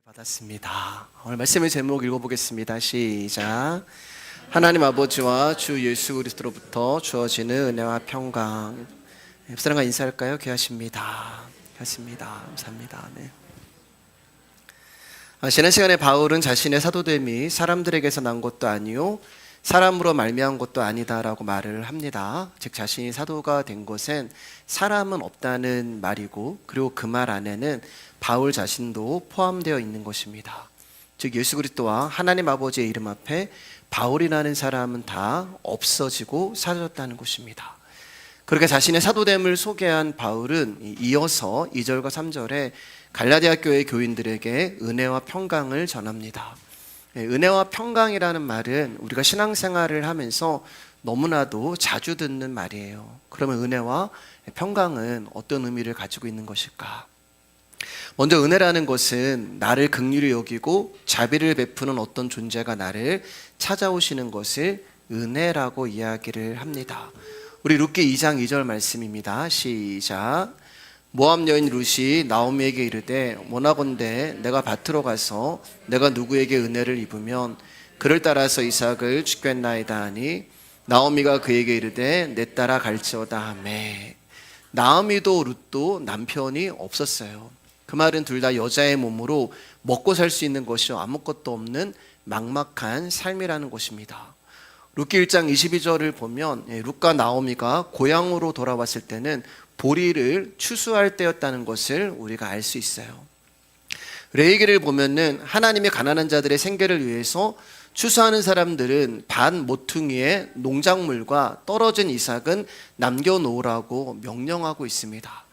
받았습니다. 오늘 말씀의 제목 읽어보겠습니다. 시작. 하나님 아버지와 주 예수 그리스도로부터 주어지는 은혜와 평강. 옆사람과 인사할까요? 귀하십니다. 귀하십니다. 감사합니다. 네. 지난 시간에 바울은 자신의 사도됨이 사람들에게서 난 것도 아니요 사람으로 말미암은 것도 아니다라고 말을 합니다. 즉 자신이 사도가 된 것은 사람은 없다는 말이고, 그리고 그 말 안에는 바울 자신도 포함되어 있는 것입니다. 즉 예수 그리스도와 하나님 아버지의 이름 앞에 바울이라는 사람은 다 없어지고 사라졌다는 것입니다. 그렇게 자신의 사도됨을 소개한 바울은 이어서 2절과 3절에 갈라디아 교회 교인들에게 은혜와 평강을 전합니다. 은혜와 평강이라는 말은 우리가 신앙생활을 하면서 너무나도 자주 듣는 말이에요. 그러면 은혜와 평강은 어떤 의미를 가지고 있는 것일까? 먼저 은혜라는 것은 나를 긍휼히 여기고 자비를 베푸는 어떤 존재가 나를 찾아오시는 것을 은혜라고 이야기를 합니다. 우리 룻기 2장 2절 말씀입니다. 시작. 모압 여인 룻이 나오미에게 이르되 원하건대 내가 밭으로 가서 내가 누구에게 은혜를 입으면 그를 따라서 이삭을 죽겠나이다 하니 나오미가 그에게 이르되 내 따라 갈지어다 하매. 나오미도 룻도 남편이 없었어요. 그 말은 둘 다 여자의 몸으로 먹고 살 수 있는 것이 아무것도 없는 막막한 삶이라는 것입니다. 룻기 1장 22절을 보면 룻과 나오미가 고향으로 돌아왔을 때는 보리를 추수할 때였다는 것을 우리가 알 수 있어요. 레위기를 보면은 하나님의 가난한 자들의 생계를 위해서 추수하는 사람들은 반 모퉁이의 농작물과 떨어진 이삭은 남겨놓으라고 명령하고 있습니다.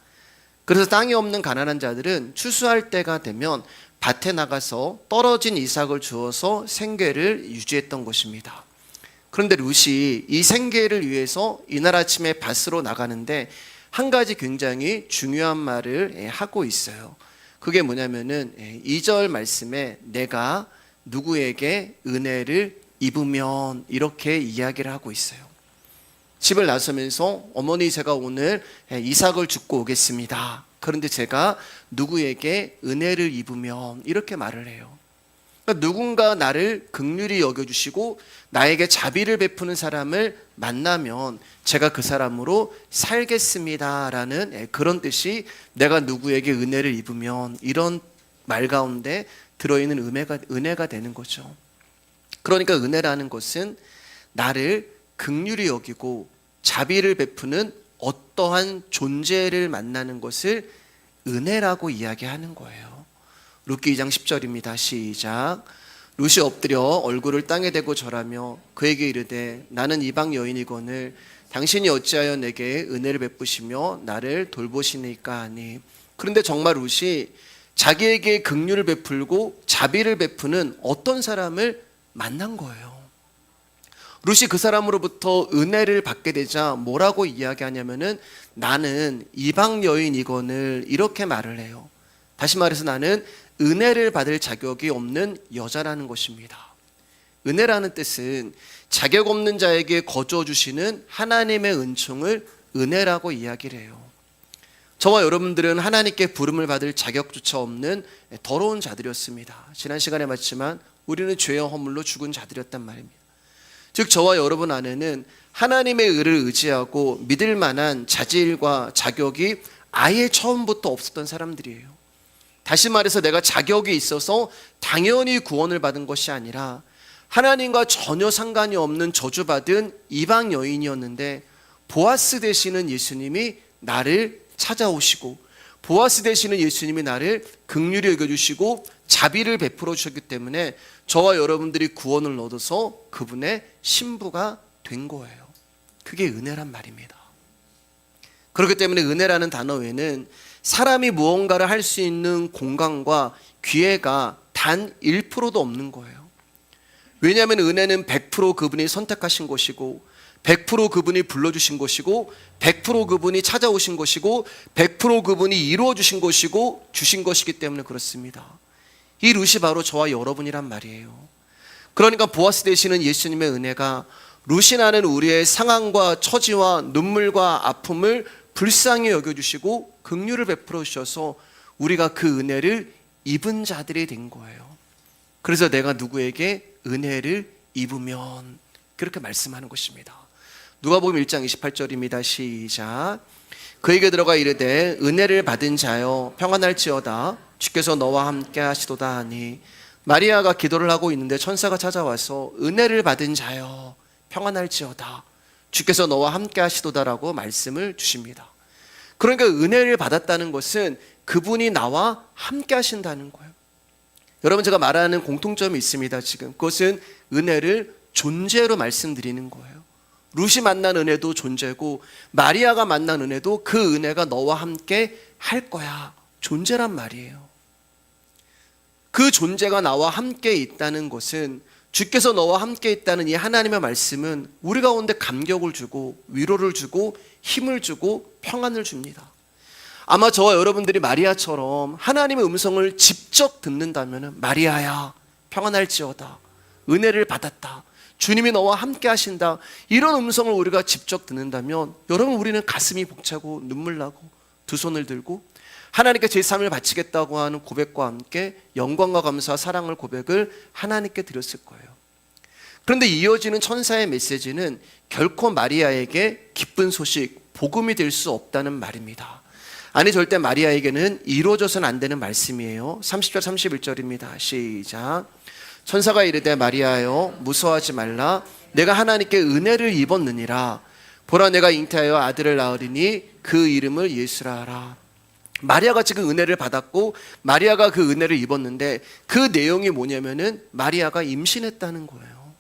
그래서 땅이 없는 가난한 자들은 추수할 때가 되면 밭에 나가서 떨어진 이삭을 주어서 생계를 유지했던 것입니다. 그런데 룻이 이 생계를 위해서 이날 아침에 밭으로 나가는데 한 가지 굉장히 중요한 말을 하고 있어요. 그게 뭐냐면은 2절 말씀에 내가 누구에게 은혜를 입으면 이렇게 이야기를 하고 있어요. 집을 나서면서 어머니 제가 오늘 이삭을 줍고 오겠습니다. 그런데 제가 누구에게 은혜를 입으면 이렇게 말을 해요. 그러니까 누군가 나를 긍휼히 여겨주시고 나에게 자비를 베푸는 사람을 만나면 제가 그 사람으로 살겠습니다라는 그런 뜻이 내가 누구에게 은혜를 입으면 이런 말 가운데 들어있는 은혜가 되는 거죠. 그러니까 은혜라는 것은 나를 긍휼히 여기고 자비를 베푸는 어떠한 존재를 만나는 것을 은혜라고 이야기하는 거예요. 룻기 2장 10절입니다. 시작. 룻이 엎드려 얼굴을 땅에 대고 절하며 그에게 이르되 나는 이방 여인이거늘 당신이 어찌하여 내게 은혜를 베푸시며 나를 돌보시니까 하니. 그런데 정말 룻이 자기에게 긍휼을 베풀고 자비를 베푸는 어떤 사람을 만난 거예요. 룻이 그 사람으로부터 은혜를 받게 되자 뭐라고 이야기하냐면은 나는 이방 여인이거늘 이렇게 말을 해요. 다시 말해서 나는 은혜를 받을 자격이 없는 여자라는 것입니다. 은혜라는 뜻은 자격 없는 자에게 거저 주시는 하나님의 은총을 은혜라고 이야기를 해요. 저와 여러분들은 하나님께 부름을 받을 자격조차 없는 더러운 자들이었습니다. 지난 시간에 봤지만 우리는 죄의 허물로 죽은 자들이었단 말입니다. 즉 저와 여러분 안에는 하나님의 의를 의지하고 믿을 만한 자질과 자격이 아예 처음부터 없었던 사람들이에요. 다시 말해서 내가 자격이 있어서 당연히 구원을 받은 것이 아니라 하나님과 전혀 상관이 없는 저주받은 이방 여인이었는데 보아스 되시는 예수님이 나를 찾아오시고 보아스 되시는 예수님이 나를 긍휼히 여겨주시고 자비를 베풀어 주셨기 때문에 저와 여러분들이 구원을 얻어서 그분의 신부가 된 거예요. 그게 은혜란 말입니다. 그렇기 때문에 은혜라는 단어 외에는 사람이 무언가를 할 수 있는 공간과 기회가 단 1%도 없는 거예요. 왜냐하면 은혜는 100% 그분이 선택하신 것이고 100% 그분이 불러주신 것이고 100% 그분이 찾아오신 것이고 100% 그분이 이루어주신 것이고 주신 것이기 때문에 그렇습니다. 이 룻이 바로 저와 여러분이란 말이에요. 그러니까 보아스 되시는 예수님의 은혜가 룻이라는 우리의 상황과 처지와 눈물과 아픔을 불쌍히 여겨주시고 긍휼을 베풀어 주셔서 우리가 그 은혜를 입은 자들이 된 거예요. 그래서 내가 누구에게 은혜를 입으면 그렇게 말씀하는 것입니다. 누가복음 1장 28절입니다. 시작. 그에게 들어가 이르되 은혜를 받은 자여 평안할지어다 주께서 너와 함께 하시도다 하니 마리아가 기도를 하고 있는데 천사가 찾아와서 은혜를 받은 자여 평안할지어다 주께서 너와 함께 하시도다라고 말씀을 주십니다. 그러니까 은혜를 받았다는 것은 그분이 나와 함께 하신다는 거예요. 여러분, 제가 말하는 공통점이 있습니다. 지금 그것은 은혜를 존재로 말씀드리는 거예요. 룻이 만난 은혜도 존재고 마리아가 만난 은혜도 그 은혜가 너와 함께 할 거야, 존재란 말이에요. 그 존재가 나와 함께 있다는 것은, 주께서 너와 함께 있다는 이 하나님의 말씀은 우리 가운데 감격을 주고 위로를 주고 힘을 주고 평안을 줍니다. 아마 저와 여러분들이 마리아처럼 하나님의 음성을 직접 듣는다면, 마리아야 평안할지어다, 은혜를 받았다, 주님이 너와 함께 하신다, 이런 음성을 우리가 직접 듣는다면 여러분, 우리는 가슴이 벅차고 눈물 나고 두 손을 들고 하나님께 제 삶을 바치겠다고 하는 고백과 함께 영광과 감사와 사랑을 고백을 하나님께 드렸을 거예요. 그런데 이어지는 천사의 메시지는 결코 마리아에게 기쁜 소식, 복음이 될 수 없다는 말입니다. 아니, 절대 마리아에게는 이루어져서는 안 되는 말씀이에요. 30절 31절입니다. 시작. 천사가 이르되 마리아여 무서워하지 말라, 내가 하나님께 은혜를 입었느니라. 보라, 내가 잉태하여 아들을 낳으리니 그 이름을 예수라 하라. 마리아가 지금 은혜를 받았고 마리아가 그 은혜를 입었는데 그 내용이 뭐냐면은 마리아가 임신했다는 거예요.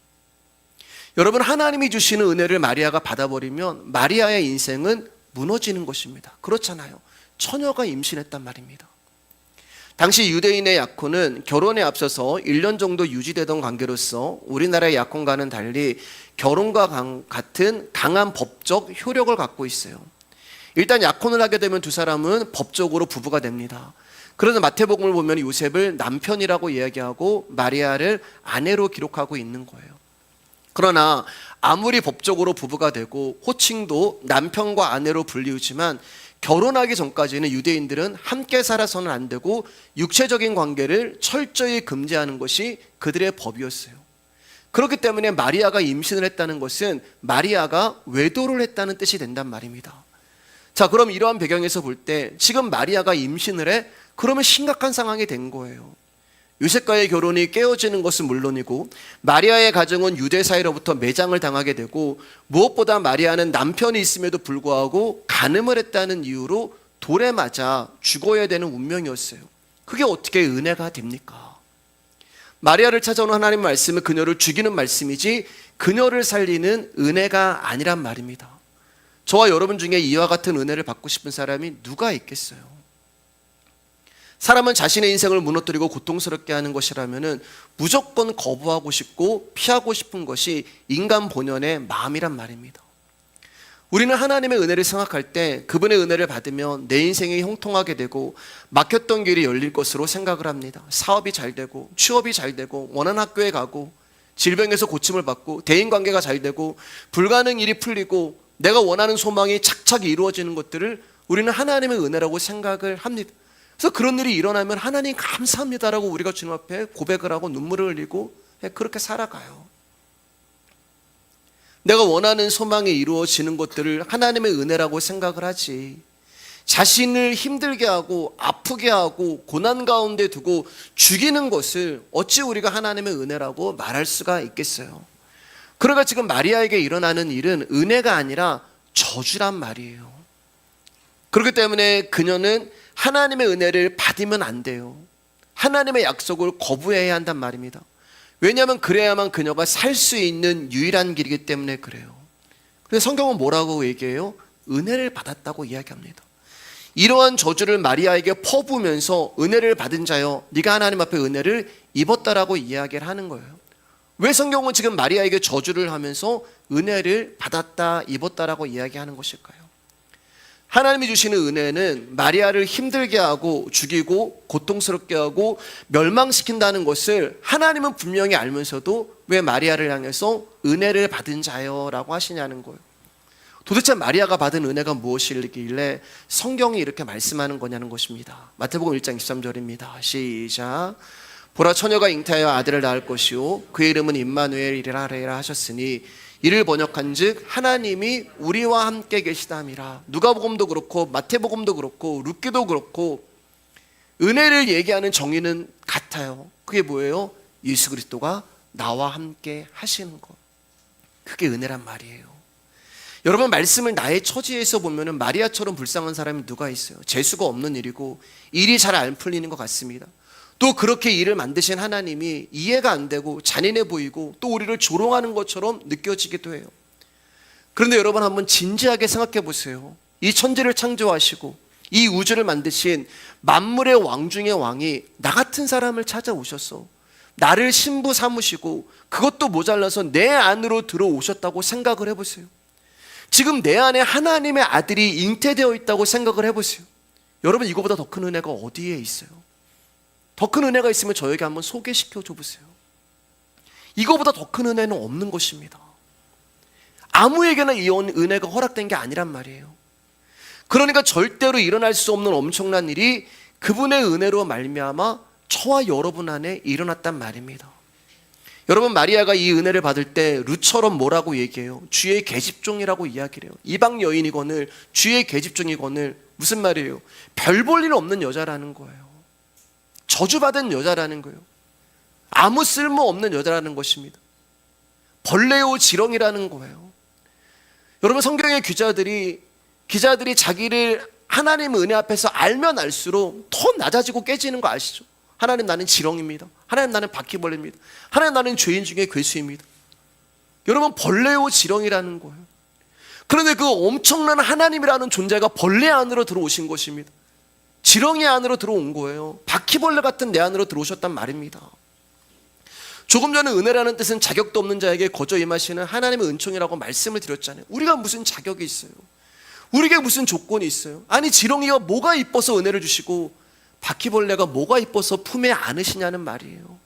여러분, 하나님이 주시는 은혜를 마리아가 받아버리면 마리아의 인생은 무너지는 것입니다. 그렇잖아요. 처녀가 임신했단 말입니다. 당시 유대인의 약혼은 결혼에 앞서서 1년 정도 유지되던 관계로서 우리나라의 약혼과는 달리 결혼과 같은 강한 법적 효력을 갖고 있어요. 일단 약혼을 하게 되면 두 사람은 법적으로 부부가 됩니다. 그래서 마태복음을 보면 요셉을 남편이라고 이야기하고 마리아를 아내로 기록하고 있는 거예요. 그러나 아무리 법적으로 부부가 되고 호칭도 남편과 아내로 불리우지만 결혼하기 전까지는 유대인들은 함께 살아서는 안 되고 육체적인 관계를 철저히 금지하는 것이 그들의 법이었어요. 그렇기 때문에 마리아가 임신을 했다는 것은 마리아가 외도를 했다는 뜻이 된단 말입니다. 자, 그럼 이러한 배경에서 볼 때 지금 마리아가 임신을 해? 그러면 심각한 상황이 된 거예요. 요셉과의 결혼이 깨어지는 것은 물론이고 마리아의 가정은 유대 사회로부터 매장을 당하게 되고 무엇보다 마리아는 남편이 있음에도 불구하고 간음을 했다는 이유로 돌에 맞아 죽어야 되는 운명이었어요. 그게 어떻게 은혜가 됩니까? 마리아를 찾아오는 하나님의 말씀은 그녀를 죽이는 말씀이지 그녀를 살리는 은혜가 아니란 말입니다. 저와 여러분 중에 이와 같은 은혜를 받고 싶은 사람이 누가 있겠어요? 사람은 자신의 인생을 무너뜨리고 고통스럽게 하는 것이라면 무조건 거부하고 싶고 피하고 싶은 것이 인간 본연의 마음이란 말입니다. 우리는 하나님의 은혜를 생각할 때 그분의 은혜를 받으면 내 인생이 형통하게 되고 막혔던 길이 열릴 것으로 생각을 합니다. 사업이 잘 되고 취업이 잘 되고 원하는 학교에 가고 질병에서 고침을 받고 대인관계가 잘 되고 불가능 일이 풀리고 내가 원하는 소망이 착착 이루어지는 것들을 우리는 하나님의 은혜라고 생각을 합니다. 그래서 그런 일이 일어나면 하나님 감사합니다라고 우리가 주님 앞에 고백을 하고 눈물을 흘리고 그렇게 살아가요. 내가 원하는 소망이 이루어지는 것들을 하나님의 은혜라고 생각을 하지, 자신을 힘들게 하고 아프게 하고 고난 가운데 두고 죽이는 것을 어찌 우리가 하나님의 은혜라고 말할 수가 있겠어요? 그러니까 지금 마리아에게 일어나는 일은 은혜가 아니라 저주란 말이에요. 그렇기 때문에 그녀는 하나님의 은혜를 받으면 안 돼요. 하나님의 약속을 거부해야 한단 말입니다. 왜냐하면 그래야만 그녀가 살 수 있는 유일한 길이기 때문에 그래요. 그래서 성경은 뭐라고 얘기해요? 은혜를 받았다고 이야기합니다. 이러한 저주를 마리아에게 퍼부으면서 은혜를 받은 자여 네가 하나님 앞에 은혜를 입었다라고 이야기를 하는 거예요. 왜 성경은 지금 마리아에게 저주를 하면서 은혜를 받았다, 입었다라고 이야기하는 것일까요? 하나님이 주시는 은혜는 마리아를 힘들게 하고 죽이고 고통스럽게 하고 멸망시킨다는 것을 하나님은 분명히 알면서도 왜 마리아를 향해서 은혜를 받은 자여라고 하시냐는 거예요. 도대체 마리아가 받은 은혜가 무엇이길래 성경이 이렇게 말씀하는 거냐는 것입니다. 마태복음 1장 23절입니다. 시작. 보라, 처녀가 잉태하여 아들을 낳을 것이요 그의 이름은 임마누엘이라 하리라 하셨으니 이를 번역한즉 하나님이 우리와 함께 계시다 함이라. 누가복음도 그렇고 마태복음도 그렇고 룻기도 그렇고 은혜를 얘기하는 정의는 같아요. 그게 뭐예요? 예수 그리스도가 나와 함께 하시는 것. 그게 은혜란 말이에요. 여러분, 말씀을 나의 처지에서 보면은 마리아처럼 불쌍한 사람이 누가 있어요? 재수가 없는 일이고 일이 잘 안 풀리는 것 같습니다. 또 그렇게 일을 만드신 하나님이 이해가 안 되고 잔인해 보이고 또 우리를 조롱하는 것처럼 느껴지기도 해요. 그런데 여러분, 한번 진지하게 생각해 보세요. 이 천지를 창조하시고 이 우주를 만드신 만물의 왕 중의 왕이 나 같은 사람을 찾아오셔서 나를 신부 삼으시고 그것도 모자라서 내 안으로 들어오셨다고 생각을 해보세요. 지금 내 안에 하나님의 아들이 잉태되어 있다고 생각을 해보세요. 여러분, 이거보다 더 큰 은혜가 어디에 있어요? 더 큰 은혜가 있으면 저에게 한번 소개시켜 줘 보세요. 이거보다 더 큰 은혜는 없는 것입니다. 아무에게나 이 은혜가 허락된 게 아니란 말이에요. 그러니까 절대로 일어날 수 없는 엄청난 일이 그분의 은혜로 말미암아 저와 여러분 안에 일어났단 말입니다. 여러분, 마리아가 이 은혜를 받을 때 룻처럼 뭐라고 얘기해요? 주의 계집종이라고 이야기를 해요. 이방 여인이거늘 주의 계집종이거늘 무슨 말이에요? 별 볼 일 없는 여자라는 거예요. 저주받은 여자라는 거예요. 아무 쓸모없는 여자라는 것입니다. 벌레요 지렁이라는 거예요. 여러분, 성경의 기자들이 자기를 하나님의 은혜 앞에서 알면 알수록 더 낮아지고 깨지는 거 아시죠? 하나님, 나는 지렁입니다. 하나님, 나는 바퀴벌레입니다. 하나님, 나는 죄인 중에 괴수입니다. 여러분, 벌레요 지렁이라는 거예요. 그런데 그 엄청난 하나님이라는 존재가 벌레 안으로 들어오신 것입니다. 지렁이 안으로 들어온 거예요. 바퀴벌레 같은 내 안으로 들어오셨단 말입니다. 조금 전에 은혜라는 뜻은 자격도 없는 자에게 거저 임하시는 하나님의 은총이라고 말씀을 드렸잖아요. 우리가 무슨 자격이 있어요? 우리에게 무슨 조건이 있어요? 아니, 지렁이가 뭐가 이뻐서 은혜를 주시고 바퀴벌레가 뭐가 이뻐서 품에 안으시냐는 말이에요.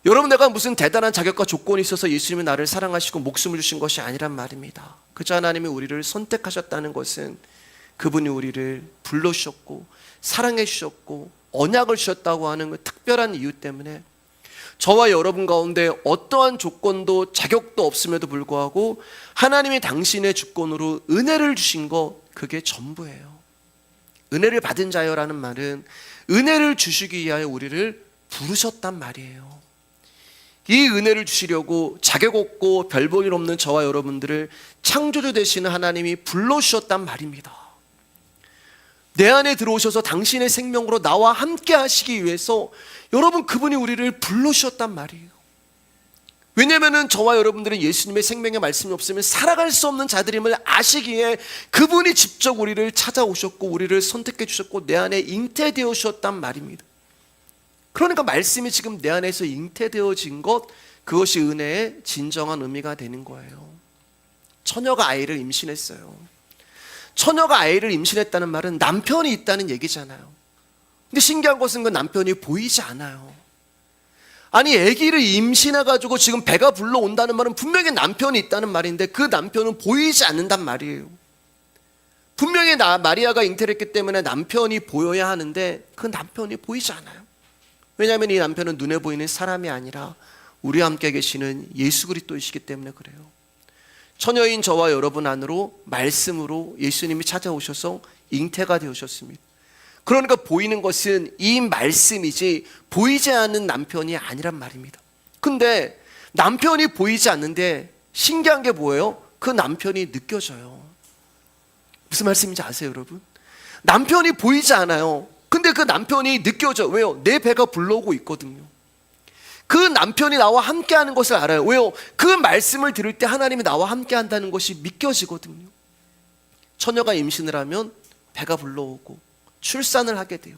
여러분, 내가 무슨 대단한 자격과 조건이 있어서 예수님이 나를 사랑하시고 목숨을 주신 것이 아니란 말입니다. 그저 하나님이 우리를 선택하셨다는 것은 그분이 우리를 불러주셨고 사랑해 주셨고 언약을 주셨다고 하는 그 특별한 이유 때문에 저와 여러분 가운데 어떠한 조건도 자격도 없음에도 불구하고 하나님이 당신의 주권으로 은혜를 주신 것, 그게 전부예요. 은혜를 받은 자여라는 말은 은혜를 주시기 위하여 우리를 부르셨단 말이에요. 이 은혜를 주시려고 자격 없고 별 볼 일 없는 저와 여러분들을 창조주 되시는 하나님이 불러주셨단 말입니다. 내 안에 들어오셔서 당신의 생명으로 나와 함께 하시기 위해서 여러분, 그분이 우리를 불러주셨단 말이에요. 왜냐하면 저와 여러분들은 예수님의 생명의 말씀이 없으면 살아갈 수 없는 자들임을 아시기에 그분이 직접 우리를 찾아오셨고 우리를 선택해 주셨고 내 안에 잉태되어 주셨단 말입니다. 그러니까 말씀이 지금 내 안에서 잉태되어진 것, 그것이 은혜의 진정한 의미가 되는 거예요. 처녀가 아이를 임신했어요. 처녀가 아이를 임신했다는 말은 남편이 있다는 얘기잖아요. 근데 신기한 것은 그 남편이 보이지 않아요. 아니, 아기를 임신해가지고 지금 배가 불러온다는 말은 분명히 남편이 있다는 말인데 그 남편은 보이지 않는단 말이에요. 분명히 마리아가 잉태를 했기 때문에 남편이 보여야 하는데 그 남편이 보이지 않아요. 왜냐하면 이 남편은 눈에 보이는 사람이 아니라 우리와 함께 계시는 예수 그리스도이시기 때문에 그래요. 처녀인 저와 여러분 안으로 말씀으로 예수님이 찾아오셔서 잉태가 되으셨습니다. 그러니까 보이는 것은 이 말씀이지 보이지 않는 남편이 아니란 말입니다. 근데 남편이 보이지 않는데 신기한 게 뭐예요? 그 남편이 느껴져요. 무슨 말씀인지 아세요, 여러분? 남편이 보이지 않아요. 근데 그 남편이 느껴져. 왜요? 내 배가 불러오고 있거든요. 그 남편이 나와 함께 하는 것을 알아요. 왜요? 그 말씀을 들을 때 하나님이 나와 함께 한다는 것이 믿겨지거든요. 처녀가 임신을 하면 배가 불러오고 출산을 하게 돼요.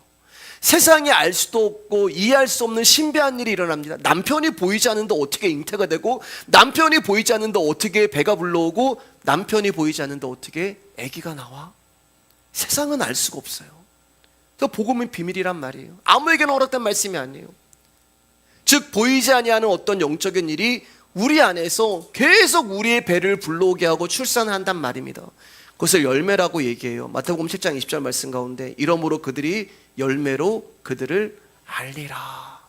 세상이 알 수도 없고 이해할 수 없는 신비한 일이 일어납니다. 남편이 보이지 않는데 어떻게 잉태가 되고, 남편이 보이지 않는데 어떻게 배가 불러오고, 남편이 보이지 않는데 어떻게 아기가 나와? 세상은 알 수가 없어요. 또 복음은 비밀이란 말이에요. 아무에게나 허락된 말씀이 아니에요. 즉 보이지 아니하는 어떤 영적인 일이 우리 안에서 계속 우리의 배를 불러오게 하고 출산한단 말입니다. 그것을 열매라고 얘기해요. 마태복음 7장 20절 말씀 가운데 이러므로 그들이 열매로 그들을 알리라.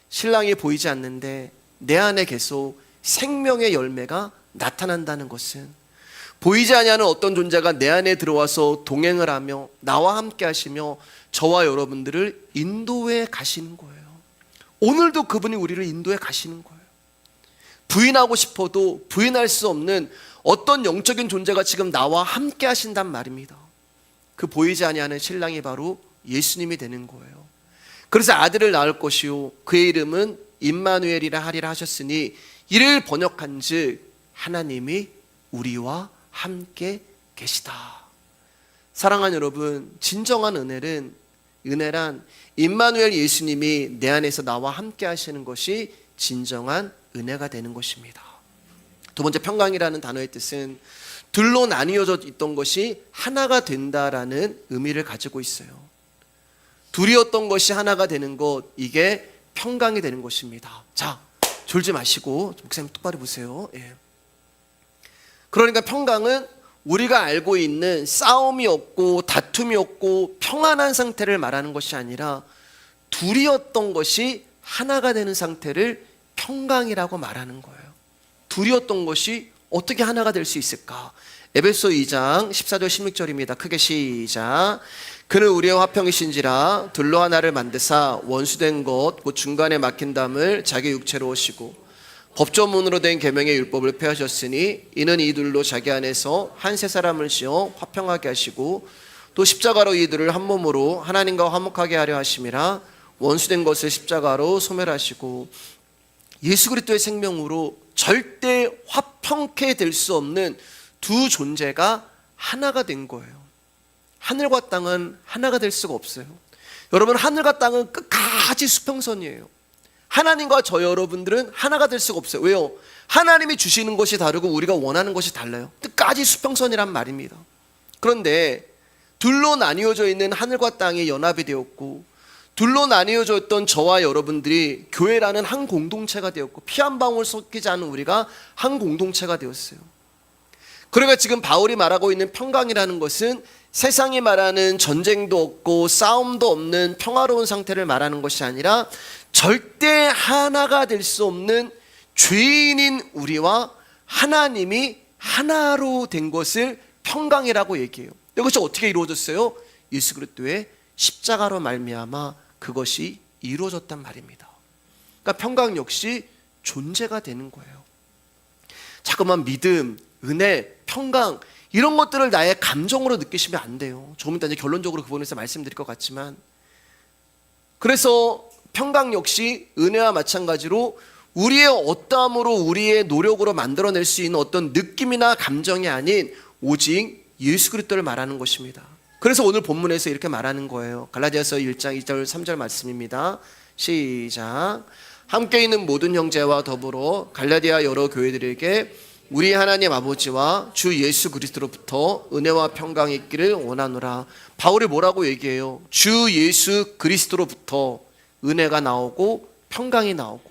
신랑이 보이지 않는데 내 안에 계속 생명의 열매가 나타난다는 것은 보이지 아니하는 어떤 존재가 내 안에 들어와서 동행을 하며 나와 함께 하시며 저와 여러분들을 인도해 가시는 거예요. 오늘도 그분이 우리를 인도해 가시는 거예요. 부인하고 싶어도 부인할 수 없는 어떤 영적인 존재가 지금 나와 함께 하신단 말입니다. 그 보이지 아니하는 신랑이 바로 예수님이 되는 거예요. 그래서 아들을 낳을 것이요 그의 이름은 임마누엘이라 하리라 하셨으니 이를 번역한즉 하나님이 우리와 함께 계시다. 사랑하는 여러분, 진정한 은혜란 임마누엘 예수님이 내 안에서 나와 함께 하시는 것이 진정한 은혜가 되는 것입니다. 두 번째, 평강이라는 단어의 뜻은 둘로 나뉘어져 있던 것이 하나가 된다라는 의미를 가지고 있어요. 둘이었던 것이 하나가 되는 것, 이게 평강이 되는 것입니다. 자, 졸지 마시고 목사님 똑바로 보세요. 예. 그러니까 평강은 우리가 알고 있는 싸움이 없고 다툼이 없고 평안한 상태를 말하는 것이 아니라 둘이었던 것이 하나가 되는 상태를 평강이라고 말하는 거예요. 둘이었던 것이 어떻게 하나가 될 수 있을까? 에베소 2장 14절 16절입니다. 크게 시작. 그는 우리의 화평이신지라 둘로 하나를 만드사 원수된 것 곧 중간에 막힌 담을 자기 육체로 오시고 법조문으로 된 계명의 율법을 폐하셨으니 이는 이 둘로 자기 안에서 한 세 사람을 지어 화평하게 하시고 또 십자가로 이들을 한 몸으로 하나님과 화목하게 하려 하심이라. 원수된 것을 십자가로 소멸하시고 예수 그리스도의 생명으로 절대 화평케 될 수 없는 두 존재가 하나가 된 거예요. 하늘과 땅은 하나가 될 수가 없어요. 여러분, 하늘과 땅은 끝까지 수평선이에요. 하나님과 저 여러분들은 하나가 될 수가 없어요. 왜요? 하나님이 주시는 것이 다르고 우리가 원하는 것이 달라요. 끝까지 수평선이란 말입니다. 그런데 둘로 나뉘어져 있는 하늘과 땅이 연합이 되었고 둘로 나뉘어져 있던 저와 여러분들이 교회라는 한 공동체가 되었고 피 한 방울 섞이지 않은 우리가 한 공동체가 되었어요. 그러니까 지금 바울이 말하고 있는 평강이라는 것은 세상이 말하는 전쟁도 없고 싸움도 없는 평화로운 상태를 말하는 것이 아니라 절대 하나가 될 수 없는 죄인인 우리와 하나님이 하나로 된 것을 평강이라고 얘기해요. 이것이 어떻게 이루어졌어요? 예수 그리스도의 십자가로 말미암아 그것이 이루어졌단 말입니다. 그러니까 평강 역시 존재가 되는 거예요. 자꾸만 믿음, 은혜, 평강 이런 것들을 나의 감정으로 느끼시면 안 돼요. 조금 이따 이제 결론적으로 그 부분에서 말씀드릴 것 같지만, 그래서 평강 역시 은혜와 마찬가지로 우리의 어떠함으로 우리의 노력으로 만들어낼 수 있는 어떤 느낌이나 감정이 아닌 오직 예수 그리스도를 말하는 것입니다. 그래서 오늘 본문에서 이렇게 말하는 거예요. 갈라디아서 1장 2절 3절 말씀입니다. 시작. 함께 있는 모든 형제와 더불어 갈라디아 여러 교회들에게 우리 하나님 아버지와 주 예수 그리스도로부터 은혜와 평강이 있기를 원하노라. 바울이 뭐라고 얘기해요? 주 예수 그리스도로부터 은혜가 나오고 평강이 나오고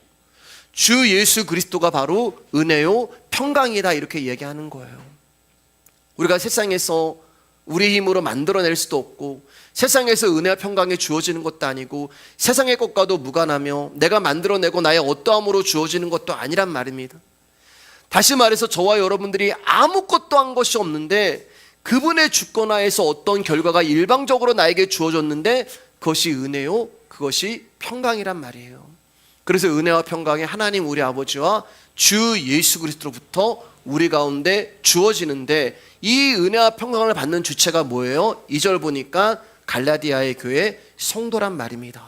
주 예수 그리스도가 바로 은혜요 평강이다 이렇게 얘기하는 거예요. 우리가 세상에서 우리 힘으로 만들어낼 수도 없고 세상에서 은혜와 평강이 주어지는 것도 아니고 세상의 것과도 무관하며 내가 만들어내고 나의 어떠함으로 주어지는 것도 아니란 말입니다. 다시 말해서 저와 여러분들이 아무것도 한 것이 없는데 그분의 주권하에서 어떤 결과가 일방적으로 나에게 주어졌는데 그것이 은혜요, 그것이 평강이란 말이에요. 그래서 은혜와 평강이 하나님 우리 아버지와 주 예수 그리스도로부터 우리 가운데 주어지는데 이 은혜와 평강을 받는 주체가 뭐예요? 2절 보니까 갈라디아의 교회 성도란 말입니다.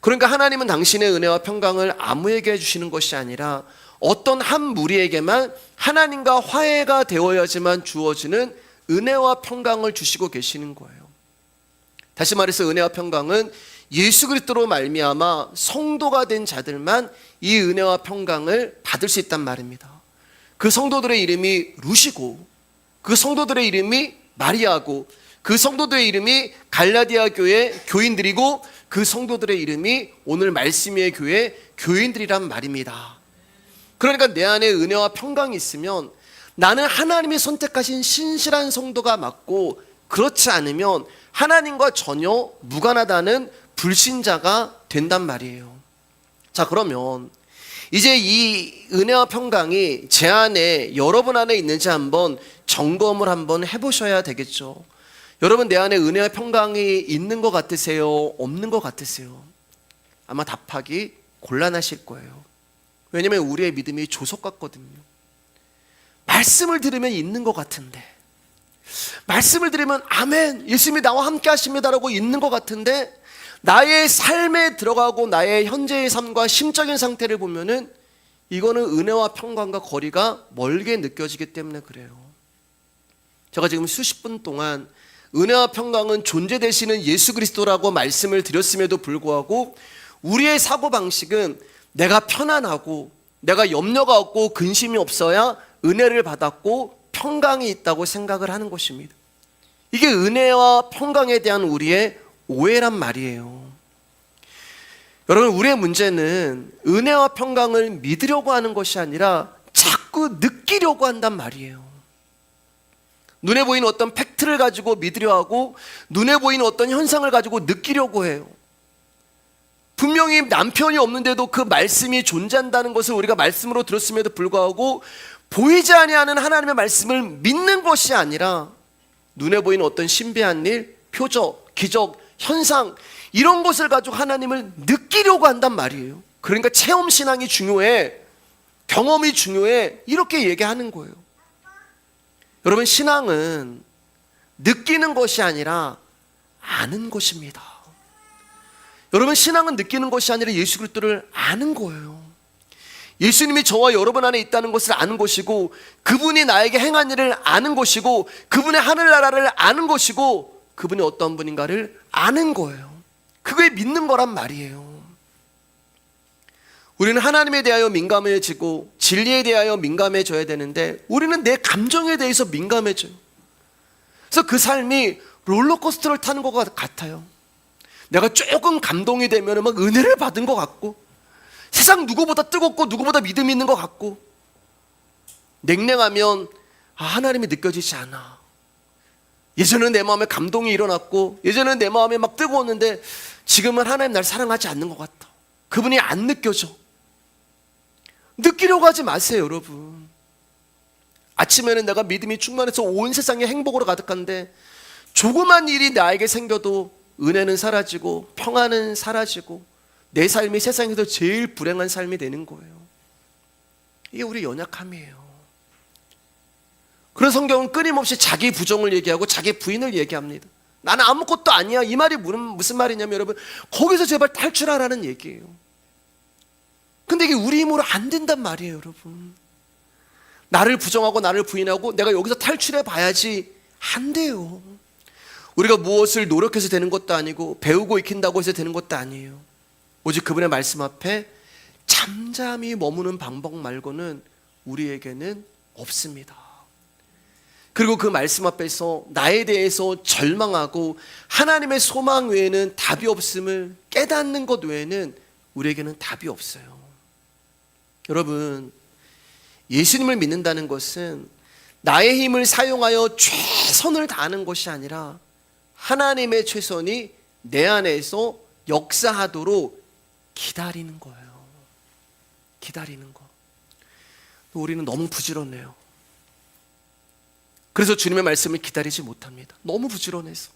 그러니까 하나님은 당신의 은혜와 평강을 아무에게 주시는 것이 아니라 어떤 한 무리에게만 하나님과 화해가 되어야지만 주어지는 은혜와 평강을 주시고 계시는 거예요. 다시 말해서 은혜와 평강은 예수 그리스도로 말미암아 성도가 된 자들만 이 은혜와 평강을 받을 수 있단 말입니다. 그 성도들의 이름이 루시고 그 성도들의 이름이 마리아고 그 성도들의 이름이 갈라디아 교회 교인들이고 그 성도들의 이름이 오늘 말씀의 교회 교인들이란 말입니다. 그러니까 내 안에 은혜와 평강이 있으면 나는 하나님이 선택하신 신실한 성도가 맞고, 그렇지 않으면 하나님과 전혀 무관하다는 불신자가 된단 말이에요. 자, 그러면 이제 이 은혜와 평강이 제 안에, 여러분 안에 있는지 한번 점검을 한번 해보셔야 되겠죠. 여러분, 내 안에 은혜와 평강이 있는 것 같으세요? 없는 것 같으세요? 아마 답하기 곤란하실 거예요. 왜냐하면 우리의 믿음이 조석 같거든요. 말씀을 들으면 있는 것 같은데, 말씀을 들으면 아멘, 예수님이 나와 함께 하십니다라고 있는 것 같은데, 나의 삶에 들어가고 나의 현재의 삶과 심적인 상태를 보면은 이거는 은혜와 평강과 거리가 멀게 느껴지기 때문에 그래요. 제가 지금 수십 분 동안 은혜와 평강은 존재 되시는 예수 그리스도라고 말씀을 드렸음에도 불구하고 우리의 사고방식은 내가 편안하고 내가 염려가 없고 근심이 없어야 은혜를 받았고 평강이 있다고 생각을 하는 것입니다. 이게 은혜와 평강에 대한 우리의 오해란 말이에요. 여러분, 우리의 문제는 은혜와 평강을 믿으려고 하는 것이 아니라 자꾸 느끼려고 한단 말이에요. 눈에 보이는 어떤 팩트를 가지고 믿으려 하고, 눈에 보이는 어떤 현상을 가지고 느끼려고 해요. 분명히 남편이 없는데도 그 말씀이 존재한다는 것을 우리가 말씀으로 들었음에도 불구하고 보이지 아니하는 하나님의 말씀을 믿는 것이 아니라 눈에 보이는 어떤 신비한 일, 표적, 기적, 현상, 이런 것을 가지고 하나님을 느끼려고 한단 말이에요. 그러니까 체험신앙이 중요해, 경험이 중요해, 이렇게 얘기하는 거예요. 여러분, 신앙은 느끼는 것이 아니라 아는 것입니다. 여러분, 신앙은 느끼는 것이 아니라 예수 그리스도를 아는 거예요. 예수님이 저와 여러분 안에 있다는 것을 아는 것이고, 그분이 나에게 행한 일을 아는 것이고, 그분의 하늘나라를 아는 것이고, 그분이 어떤 분인가를 아는 거예요. 그게 믿는 거란 말이에요. 우리는 하나님에 대하여 민감해지고 진리에 대하여 민감해져야 되는데 우리는 내 감정에 대해서 민감해져요. 그래서 그 삶이 롤러코스터를 타는 것 같아요. 내가 조금 감동이 되면 막 은혜를 받은 것 같고, 세상 누구보다 뜨겁고 누구보다 믿음이 있는 것 같고, 냉랭하면 하나님이 느껴지지 않아. 예전에는 내 마음에 감동이 일어났고, 예전에는 내 마음에 막 뜨거웠는데 지금은 하나님 날 사랑하지 않는 것 같아. 그분이 안 느껴져. 느끼려고 하지 마세요, 여러분. 아침에는 내가 믿음이 충만해서 온 세상이 행복으로 가득한데 조그만 일이 나에게 생겨도 은혜는 사라지고 평안은 사라지고 내 삶이 세상에서 제일 불행한 삶이 되는 거예요. 이게 우리 연약함이에요. 그런 성경은 끊임없이 자기 부정을 얘기하고 자기 부인을 얘기합니다. 나는 아무것도 아니야. 이 말이 무슨 말이냐면 여러분, 거기서 제발 탈출하라는 얘기예요. 근데 이게 우리 힘으로 안 된단 말이에요, 여러분. 나를 부정하고 나를 부인하고 내가 여기서 탈출해 봐야지, 안 돼요. 우리가 무엇을 노력해서 되는 것도 아니고 배우고 익힌다고 해서 되는 것도 아니에요. 오직 그분의 말씀 앞에 잠잠히 머무는 방법 말고는 우리에게는 없습니다. 그리고 그 말씀 앞에서 나에 대해서 절망하고 하나님의 소망 외에는 답이 없음을 깨닫는 것 외에는 우리에게는 답이 없어요. 여러분, 예수님을 믿는다는 것은 나의 힘을 사용하여 최선을 다하는 것이 아니라 하나님의 최선이 내 안에서 역사하도록 기다리는 거예요. 기다리는 거. 우리는 너무 부지런해요. 그래서 주님의 말씀을 기다리지 못합니다. 너무 부지런해서.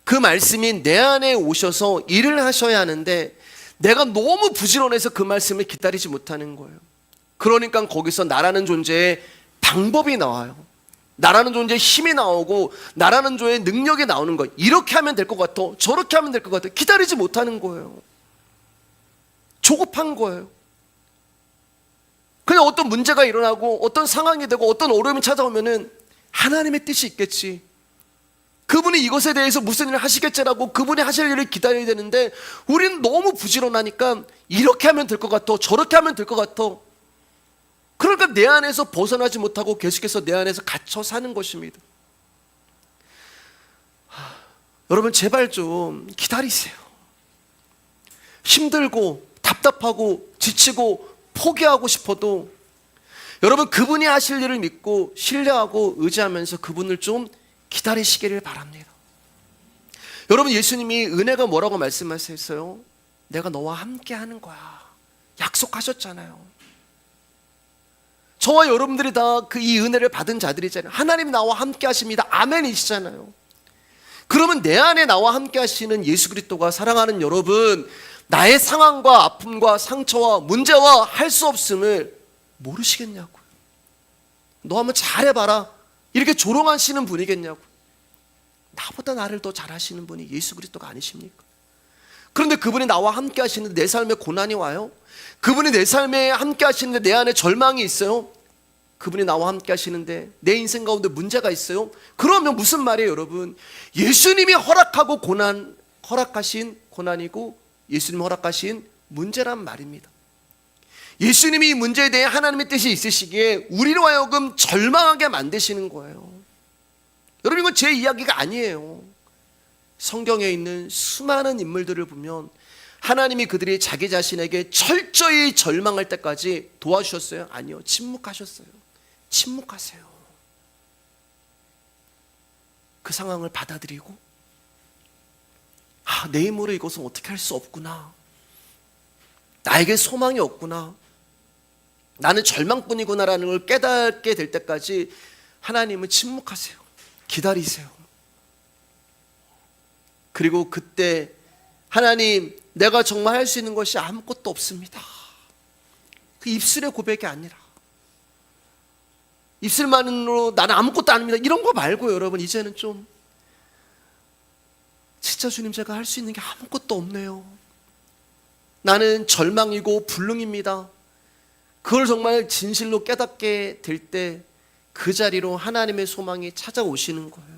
그 말씀이 내 안에 오셔서 일을 하셔야 하는데 내가 너무 부지런해서 그 말씀을 기다리지 못하는 거예요. 그러니까 거기서 나라는 존재의 방법이 나와요. 나라는 존재의 힘이 나오고 나라는 존재의 능력이 나오는 거예요. 이렇게 하면 될 것 같아, 저렇게 하면 될 것 같아. 기다리지 못하는 거예요. 조급한 거예요. 그냥 어떤 문제가 일어나고 어떤 상황이 되고 어떤 어려움이 찾아오면은 하나님의 뜻이 있겠지, 그분이 이것에 대해서 무슨 일을 하시겠지라고 그분이 하실 일을 기다려야 되는데 우리는 너무 부지런하니까 이렇게 하면 될 것 같아, 저렇게 하면 될 것 같아. 그러니까 내 안에서 벗어나지 못하고 계속해서 내 안에서 갇혀 사는 것입니다. 여러분, 제발 좀 기다리세요. 힘들고 답답하고 지치고 포기하고 싶어도 여러분 그분이 하실 일을 믿고 신뢰하고 의지하면서 그분을 좀 기다리시기를 바랍니다. 여러분 예수님이 은혜가 뭐라고 말씀하셨어요? 내가 너와 함께 하는 거야. 약속하셨잖아요. 저와 여러분들이 다 그 이 은혜를 받은 자들이잖아요. 하나님이 나와 함께 하십니다. 아멘이시잖아요. 그러면 내 안에 나와 함께 하시는 예수 그리스도가 사랑하는 여러분, 나의 상황과 아픔과 상처와 문제와 할 수 없음을 모르시겠냐고요. 너 한번 잘해봐라 이렇게 조롱하시는 분이겠냐고요. 나보다 나를 더 잘하시는 분이 예수 그리스도가 아니십니까? 그런데 그분이 나와 함께 하시는데 내 삶에 고난이 와요? 그분이 내 삶에 함께 하시는데 내 안에 절망이 있어요? 그분이 나와 함께 하시는데 내 인생 가운데 문제가 있어요? 그러면 무슨 말이에요 여러분? 예수님이 허락하신 고난이고 예수님이 허락하신 문제란 말입니다. 예수님이 이 문제에 대해 하나님의 뜻이 있으시기에 우리로 하여금 절망하게 만드시는 거예요. 여러분 이건 제 이야기가 아니에요. 성경에 있는 수많은 인물들을 보면 하나님이 그들이 자기 자신에게 철저히 절망할 때까지 도와주셨어요? 아니요. 침묵하셨어요. 침묵하세요. 그 상황을 받아들이고 내 힘으로 이것은 어떻게 할 수 없구나. 나에게 소망이 없구나. 나는 절망뿐이구나라는 걸 깨닫게 될 때까지 하나님은 침묵하세요. 기다리세요. 그리고 그때 하나님 내가 정말 할 수 있는 것이 아무것도 없습니다. 그 입술의 고백이 아니라 입술만으로 나는 아무것도 아닙니다 이런 거 말고 여러분 이제는 좀 진짜 주님 제가 할 수 있는 게 아무것도 없네요. 나는 절망이고 불능입니다. 그걸 정말 진실로 깨닫게 될 때 그 자리로 하나님의 소망이 찾아오시는 거예요.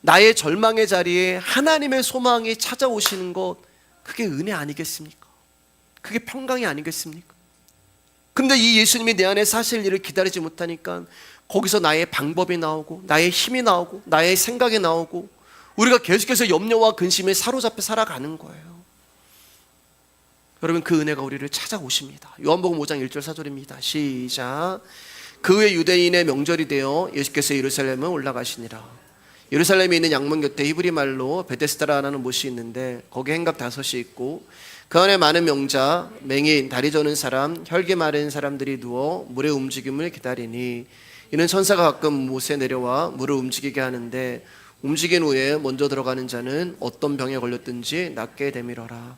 나의 절망의 자리에 하나님의 소망이 찾아오시는 것, 그게 은혜 아니겠습니까? 그게 평강이 아니겠습니까? 근데 이 예수님이 내 안에 사실 일을 기다리지 못하니까 거기서 나의 방법이 나오고 나의 힘이 나오고 나의 생각이 나오고 우리가 계속해서 염려와 근심에 사로잡혀 살아가는 거예요. 여러분 그 은혜가 우리를 찾아오십니다. 요한복음 5장 1절 4절입니다. 시작. 그 후에 유대인의 명절이 되어 예수께서 예루살렘에 올라가시니라. 예루살렘에 있는 양문 곁에 히브리 말로 베데스다라는 못이 있는데 거기 행각 5이 있고 그 안에 많은 명자, 맹인, 다리 저는 사람, 혈기 마른 사람들이 누워 물의 움직임을 기다리니 이는 천사가 가끔 못에 내려와 물을 움직이게 하는데 움직인 후에 먼저 들어가는 자는 어떤 병에 걸렸든지 낫게 되밀어라.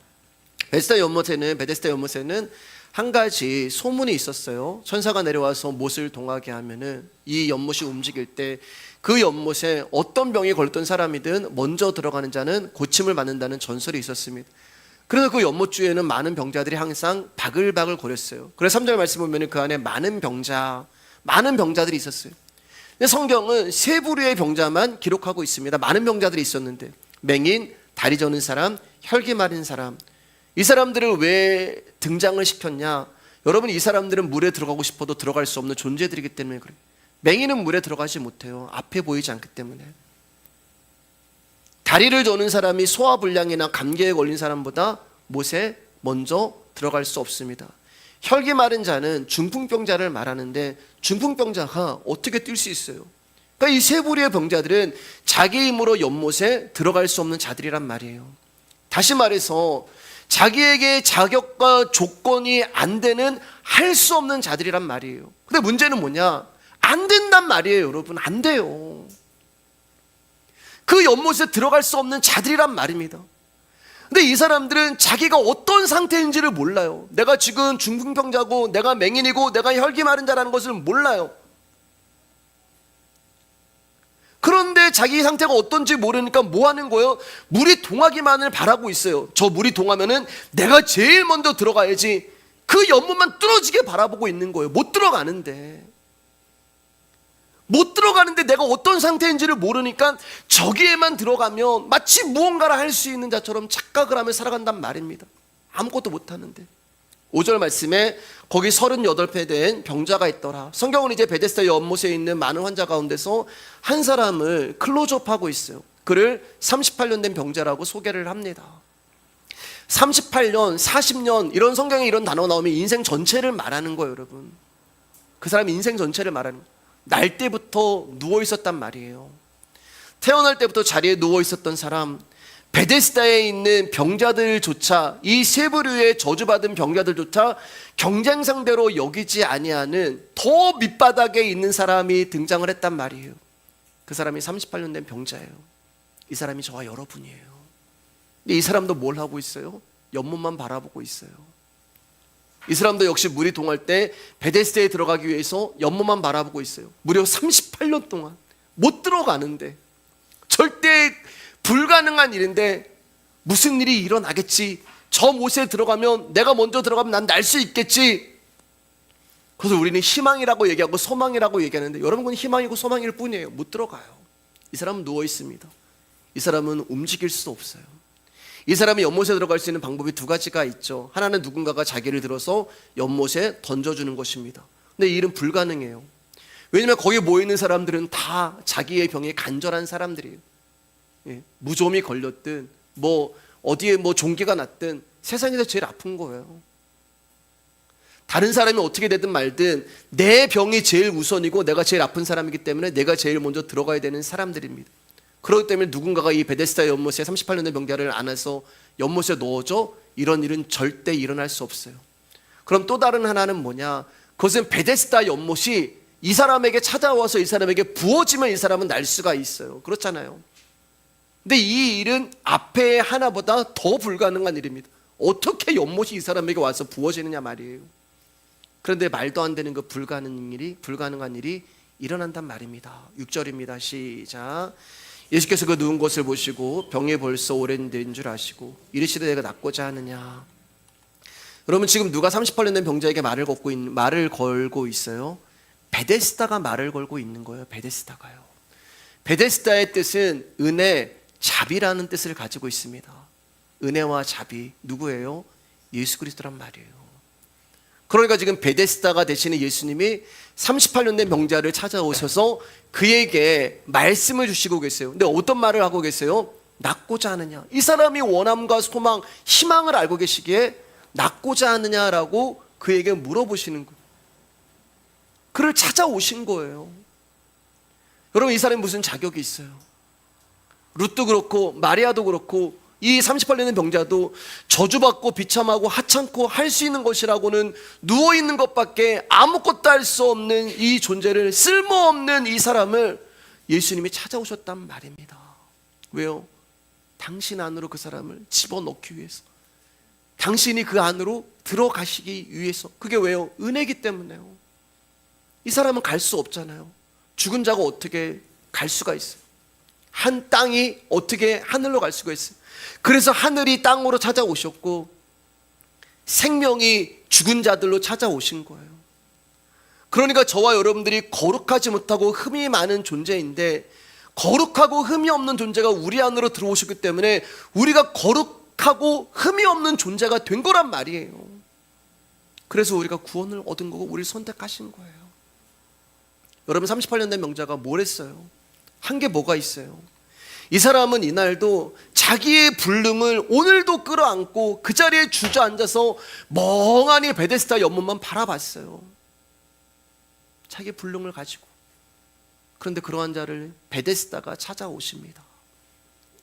베데스다 연못에는 한 가지 소문이 있었어요. 천사가 내려와서 못을 동하게 하면은 이 연못이 움직일 때 그 연못에 어떤 병에 걸렸던 사람이든 먼저 들어가는 자는 고침을 받는다는 전설이 있었습니다. 그래서 그 연못 주위에는 많은 병자들이 항상 바글바글 거렸어요. 그래서 3절 말씀 보면 그 안에 많은 병자들이 있었어요. 근데 성경은 세 부류의 병자만 기록하고 있습니다. 많은 병자들이 있었는데 맹인, 다리 저는 사람, 혈기 마른 사람, 이 사람들을 왜 등장을 시켰냐? 여러분 이 사람들은 물에 들어가고 싶어도 들어갈 수 없는 존재들이기 때문에 그래요. 맹인은 물에 들어가지 못해요. 앞에 보이지 않기 때문에. 다리를 저는 사람이 소화불량이나 감기에 걸린 사람보다 못에 먼저 들어갈 수 없습니다. 혈기 마른 자는 중풍병자를 말하는데 중풍병자가 어떻게 뛸 수 있어요? 그러니까 이 세 부류의 병자들은 자기 힘으로 연못에 들어갈 수 없는 자들이란 말이에요. 다시 말해서 자기에게 자격과 조건이 안 되는 할 수 없는 자들이란 말이에요. 근데 문제는 뭐냐? 안 된단 말이에요 여러분. 안 돼요. 그 연못에 들어갈 수 없는 자들이란 말입니다. 근데 이 사람들은 자기가 어떤 상태인지를 몰라요. 내가 지금 중풍병자고 내가 맹인이고 내가 혈기 마른 자라는 것을 몰라요. 그런데 자기 상태가 어떤지 모르니까 뭐 하는 거예요? 물이 동하기만을 바라고 있어요. 저 물이 동하면은 내가 제일 먼저 들어가야지. 그 연못만 뚫어지게 바라보고 있는 거예요. 못 들어가는데 내가 어떤 상태인지를 모르니까 저기에만 들어가면 마치 무언가를 할 수 있는 자처럼 착각을 하며 살아간단 말입니다. 아무것도 못하는데. 5절 말씀에 거기 38배 된 병자가 있더라. 성경은 이제 베데스다 연못에 있는 많은 환자 가운데서 한 사람을 클로즈업하고 있어요. 그를 38년 된 병자라고 소개를 합니다. 38년, 40년 이런 성경에 이런 단어가 나오면 인생 전체를 말하는 거예요, 여러분. 그 사람이 인생 전체를 말하는 거예요. 날 때부터 누워 있었단 말이에요. 태어날 때부터 자리에 누워 있었던 사람, 베데스다에 있는 병자들조차, 이 세 부류의 저주받은 병자들조차 경쟁 상대로 여기지 아니하는 더 밑바닥에 있는 사람이 등장을 했단 말이에요. 그 사람이 38년 된 병자예요. 이 사람이 저와 여러분이에요. 근데 이 사람도 뭘 하고 있어요? 연못만 바라보고 있어요. 이 사람도 역시 물이 동할 때 베데스다에 들어가기 위해서 연못만 바라보고 있어요. 무려 38년 동안 못 들어가는데, 절대 불가능한 일인데 무슨 일이 일어나겠지, 저 못에 들어가면, 내가 먼저 들어가면 난 날 수 있겠지. 그래서 우리는 희망이라고 얘기하고 소망이라고 얘기하는데, 여러분은 희망이고 소망일 뿐이에요. 못 들어가요. 이 사람은 누워 있습니다. 이 사람은 움직일 수 없어요. 이 사람이 연못에 들어갈 수 있는 방법이 두 가지가 있죠. 하나는 누군가가 자기를 들어서 연못에 던져주는 것입니다. 근데 이 일은 불가능해요. 왜냐하면 거기에 모여있는 사람들은 다 자기의 병에 간절한 사람들이에요. 예, 무좀이 걸렸든 뭐 어디에 뭐 종기가 났든 세상에서 제일 아픈 거예요. 다른 사람이 어떻게 되든 말든 내 병이 제일 우선이고 내가 제일 아픈 사람이기 때문에 내가 제일 먼저 들어가야 되는 사람들입니다. 그렇기 때문에 누군가가 이 베데스다 연못에 38년 된 병자를 안아서 연못에 넣어줘, 이런 일은 절대 일어날 수 없어요. 그럼 또 다른 하나는 뭐냐? 그것은 베데스다 연못이 이 사람에게 찾아와서 이 사람에게 부어지면 이 사람은 날 수가 있어요. 그렇잖아요. 근데 이 일은 앞에 하나보다 더 불가능한 일입니다. 어떻게 연못이 이 사람에게 와서 부어지느냐 말이에요. 그런데 말도 안 되는 그 불가능한 일이 일어난단 말입니다. 6절입니다. 시작. 예수께서 그 누운 것을 보시고 병이 벌써 오랜 된 줄 아시고 이르시되 내가 낫고자 하느냐. 여러분, 지금 누가 38년 된 병자에게 말을 걸고 있어요? 베데스다가 말을 걸고 있는 거예요. 베데스다가요. 베데스다의 뜻은 은혜, 자비라는 뜻을 가지고 있습니다. 은혜와 자비, 누구예요? 예수 그리스도란 말이에요. 그러니까 지금 베데스다가 되시는 예수님이 38년 된 병자를 찾아오셔서 그에게 말씀을 주시고 계세요. 근데 어떤 말을 하고 계세요? 낫고자 하느냐. 이 사람이 원함과 소망, 희망을 알고 계시기에 낫고자 하느냐라고 그에게 물어보시는 거예요. 그를 찾아오신 거예요. 여러분, 이 사람이 무슨 자격이 있어요? 룻도 그렇고 마리아도 그렇고 이 38년 된 병자도 저주받고 비참하고 하찮고 할 수 있는 것이라고는 누워있는 것밖에 아무것도 할 수 없는 이 존재를, 쓸모없는 이 사람을 예수님이 찾아오셨단 말입니다. 왜요? 당신 안으로 그 사람을 집어넣기 위해서, 당신이 그 안으로 들어가시기 위해서. 그게 왜요? 은혜이기 때문에요. 이 사람은 갈 수 없잖아요. 죽은 자가 어떻게 갈 수가 있어요? 한 땅이 어떻게 하늘로 갈 수가 있어요? 그래서 하늘이 땅으로 찾아오셨고 생명이 죽은 자들로 찾아오신 거예요. 그러니까 저와 여러분들이 거룩하지 못하고 흠이 많은 존재인데, 거룩하고 흠이 없는 존재가 우리 안으로 들어오셨기 때문에 우리가 거룩하고 흠이 없는 존재가 된 거란 말이에요. 그래서 우리가 구원을 얻은 거고 우리를 선택하신 거예요. 여러분, 38년 된 명자가 뭘 했어요? 한 게 뭐가 있어요? 이 사람은 이날도 자기의 불능을 오늘도 끌어안고 그 자리에 주저앉아서 멍하니 베데스다 연못만 바라봤어요. 자기의 불능을 가지고. 그런데 그러한 자를 베데스다가 찾아오십니다.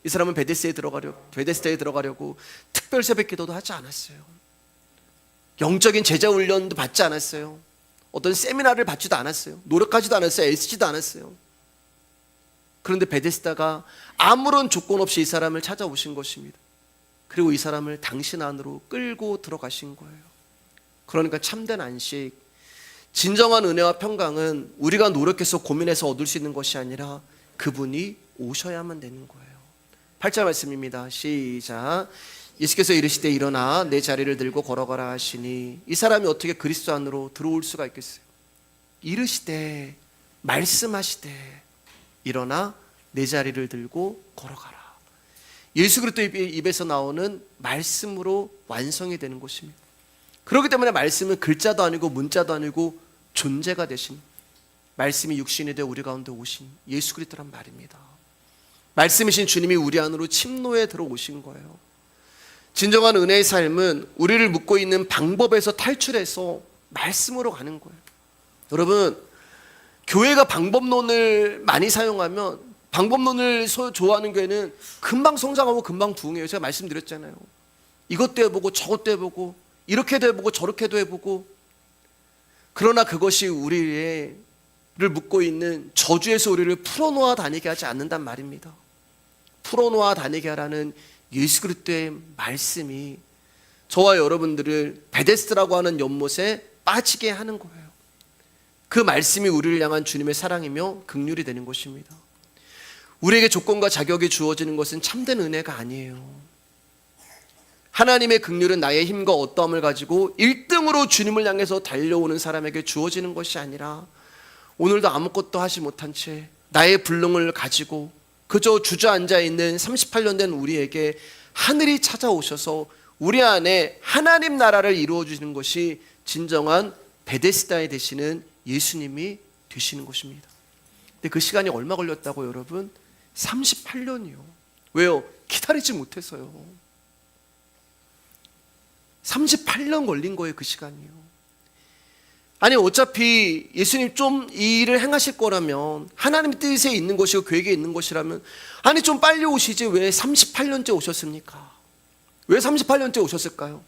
이 사람은 베데스다에 들어가려고 특별 새벽 기도도 하지 않았어요. 영적인 제자 훈련도 받지 않았어요. 어떤 세미나를 받지도 않았어요. 노력하지도 않았어요. 애쓰지도 않았어요. 그런데 베데스다가 아무런 조건 없이 이 사람을 찾아오신 것입니다. 그리고 이 사람을 당신 안으로 끌고 들어가신 거예요. 그러니까 참된 안식, 진정한 은혜와 평강은 우리가 노력해서 고민해서 얻을 수 있는 것이 아니라 그분이 오셔야만 되는 거예요. 8절 말씀입니다. 시작. 예수께서 이르시되 일어나 내 자리를 들고 걸어가라 하시니, 이 사람이 어떻게 그리스도 안으로 들어올 수가 있겠어요? 이르시되, 말씀하시되 일어나 내 자리를 들고 걸어가라. 예수 그리스도의 입에서 나오는 말씀으로 완성이 되는 것입니다. 그렇기 때문에 말씀은 글자도 아니고 문자도 아니고 존재가 되신, 말씀이 육신이 되어 우리 가운데 오신 예수 그리스도란 말입니다. 말씀이신 주님이 우리 안으로 침노에 들어오신 거예요. 진정한 은혜의 삶은 우리를 묶고 있는 방법에서 탈출해서 말씀으로 가는 거예요. 여러분, 교회가 방법론을 많이 사용하면, 방법론을 좋아하는 교회는 금방 성장하고 금방 부흥해요. 제가 말씀드렸잖아요. 이것도 해보고 저것도 해보고 이렇게도 해보고 저렇게도 해보고. 그러나 그것이 우리를 묶고 있는 저주에서 우리를 풀어놓아 다니게 하지 않는단 말입니다. 풀어놓아 다니게 하라는 예수 그리스도의 말씀이 저와 여러분들을 베데스다라고 하는 연못에 빠지게 하는 거예요. 그 말씀이 우리를 향한 주님의 사랑이며 긍휼이 되는 것입니다. 우리에게 조건과 자격이 주어지는 것은 참된 은혜가 아니에요. 하나님의 긍휼은 나의 힘과 어떠함을 가지고 1등으로 주님을 향해서 달려오는 사람에게 주어지는 것이 아니라, 오늘도 아무것도 하지 못한 채 나의 불능을 가지고 그저 주저앉아 있는 38년 된 우리에게 하늘이 찾아오셔서 우리 안에 하나님 나라를 이루어 주시는 것이 진정한 베데스다에 되시는 예수님이 되시는 것입니다. 근데 그 시간이 얼마 걸렸다고 여러분? 38년이요. 왜요? 기다리지 못해서요. 38년 걸린 거예요, 그 시간이요. 아니, 어차피 예수님 좀 이 일을 행하실 거라면, 하나님의 뜻에 있는 것이고 계획에 있는 것이라면, 아니 좀 빨리 오시지 왜 38년째 오셨습니까? 왜 38년째 오셨을까요?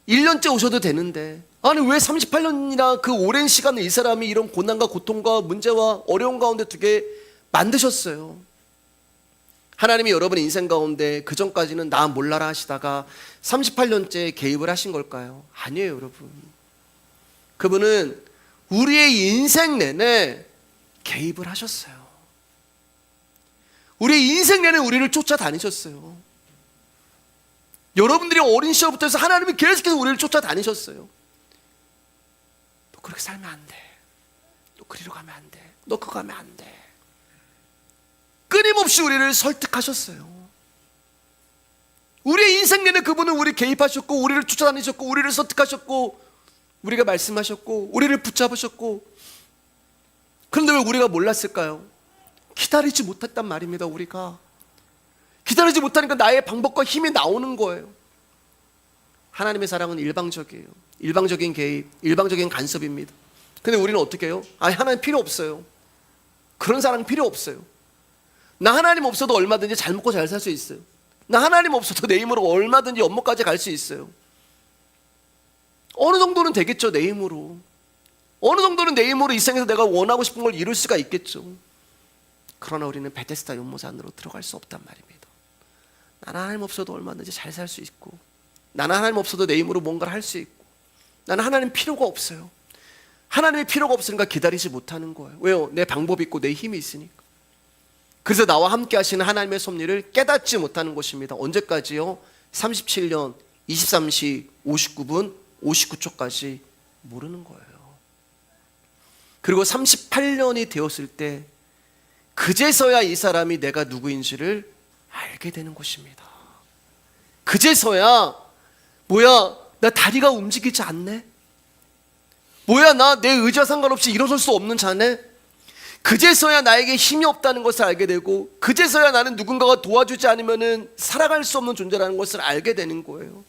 1년째 오셔도 되는데, 아니 왜 38년이나 그 오랜 시간을 이 사람이 이런 고난과 고통과 문제와 어려운 가운데 두게 만드셨어요? 하나님이 여러분의 인생 가운데 그 전까지는 나 몰라라 하시다가 38년째 개입을 하신 걸까요? 아니에요, 여러분. 그분은 우리의 인생 내내 개입을 하셨어요. 우리의 인생 내내 우리를 쫓아다니셨어요. 여러분들이 어린 시절부터 해서 하나님이 계속해서 우리를 쫓아다니셨어요. 너 그렇게 살면 안 돼. 너 그리로 가면 안 돼. 너 그거 가면 안 돼. 끊임없이 우리를 설득하셨어요. 우리의 인생 내내 그분은 우리 개입하셨고, 우리를 쫓아다니셨고, 우리를 설득하셨고, 우리가 말씀하셨고, 우리를 붙잡으셨고. 그런데 왜 우리가 몰랐을까요? 기다리지 못했단 말입니다. 우리가 기다리지 못하니까 나의 방법과 힘이 나오는 거예요. 하나님의 사랑은 일방적이에요. 일방적인 개입, 일방적인 간섭입니다. 근데 우리는 어떻게 해요? 하나님 필요 없어요. 그런 사랑 필요 없어요. 나 하나님 없어도 얼마든지 잘 먹고 잘 살 수 있어요. 나 하나님 없어도 내 힘으로 얼마든지 연못까지 갈 수 있어요. 어느 정도는 되겠죠, 내 힘으로. 어느 정도는 내 힘으로 이 세상에서 내가 원하고 싶은 걸 이룰 수가 있겠죠. 그러나 우리는 베데스다 연못 안으로 들어갈 수 없단 말입니다. 나는 하나님 없어도 얼마든지 잘 살 수 있고, 나는 하나님 없어도 내 힘으로 뭔가를 할 수 있고, 나는 하나님 필요가 없어요. 하나님이 필요가 없으니까 기다리지 못하는 거예요. 왜요? 내 방법이 있고 내 힘이 있으니까. 그래서 나와 함께 하시는 하나님의 섭리를 깨닫지 못하는 것입니다. 언제까지요? 37년 23시 59분 59초까지 모르는 거예요. 그리고 38년이 되었을 때 그제서야 이 사람이 내가 누구인지를 알게 되는 것입니다. 그제서야, 뭐야, 나 다리가 움직이지 않네? 뭐야, 나 내 의지와 상관없이 일어설 수 없는 자네? 그제서야 나에게 힘이 없다는 것을 알게 되고, 그제서야 나는 누군가가 도와주지 않으면 살아갈 수 없는 존재라는 것을 알게 되는 거예요.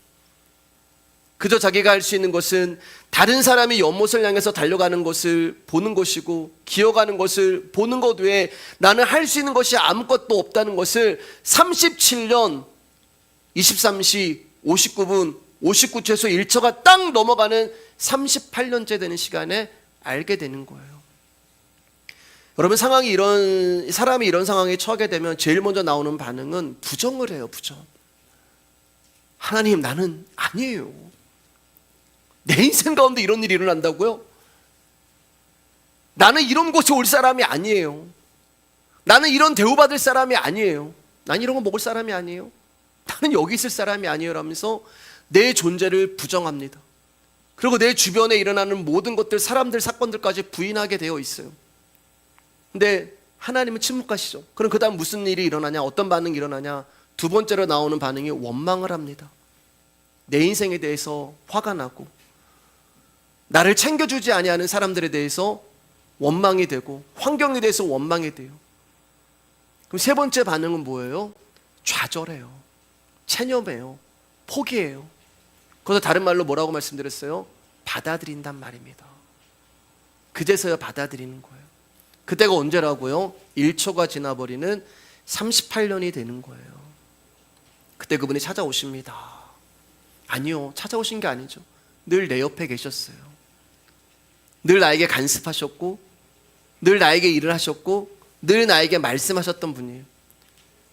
그저 자기가 할 수 있는 것은 다른 사람이 연못을 향해서 달려가는 것을 보는 것이고, 기어가는 것을 보는 것 외에 나는 할 수 있는 것이 아무것도 없다는 것을 37년 23시 59분 59초에서 1초가 딱 넘어가는 38년째 되는 시간에 알게 되는 거예요. 여러분, 사람이 이런 상황에 처하게 되면 제일 먼저 나오는 반응은 부정을 해요. 부정. 하나님, 나는 아니에요. 내 인생 가운데 이런 일이 일어난다고요? 나는 이런 곳에 올 사람이 아니에요. 나는 이런 대우받을 사람이 아니에요. 난 이런 거 먹을 사람이 아니에요. 나는 여기 있을 사람이 아니에요 라면서 내 존재를 부정합니다. 그리고 내 주변에 일어나는 모든 것들, 사람들, 사건들까지 부인하게 되어 있어요. 근데 하나님은 침묵하시죠. 그럼 그 다음 무슨 일이 일어나냐? 어떤 반응이 일어나냐? 두 번째로 나오는 반응이 원망을 합니다. 내 인생에 대해서 화가 나고, 나를 챙겨주지 아니하는 사람들에 대해서 원망이 되고, 환경에 대해서 원망이 돼요. 그럼 세 번째 반응은 뭐예요? 좌절해요. 체념해요. 포기해요. 그래서 다른 말로 뭐라고 말씀드렸어요? 받아들인단 말입니다. 그제서야 받아들이는 거예요. 그때가 언제라고요? 1초가 지나버리는 38년이 되는 거예요. 그때 그분이 찾아오십니다. 아니요, 찾아오신 게 아니죠. 늘 내 옆에 계셨어요. 늘 나에게 간섭하셨고, 늘 나에게 일을 하셨고, 늘 나에게 말씀하셨던 분이에요.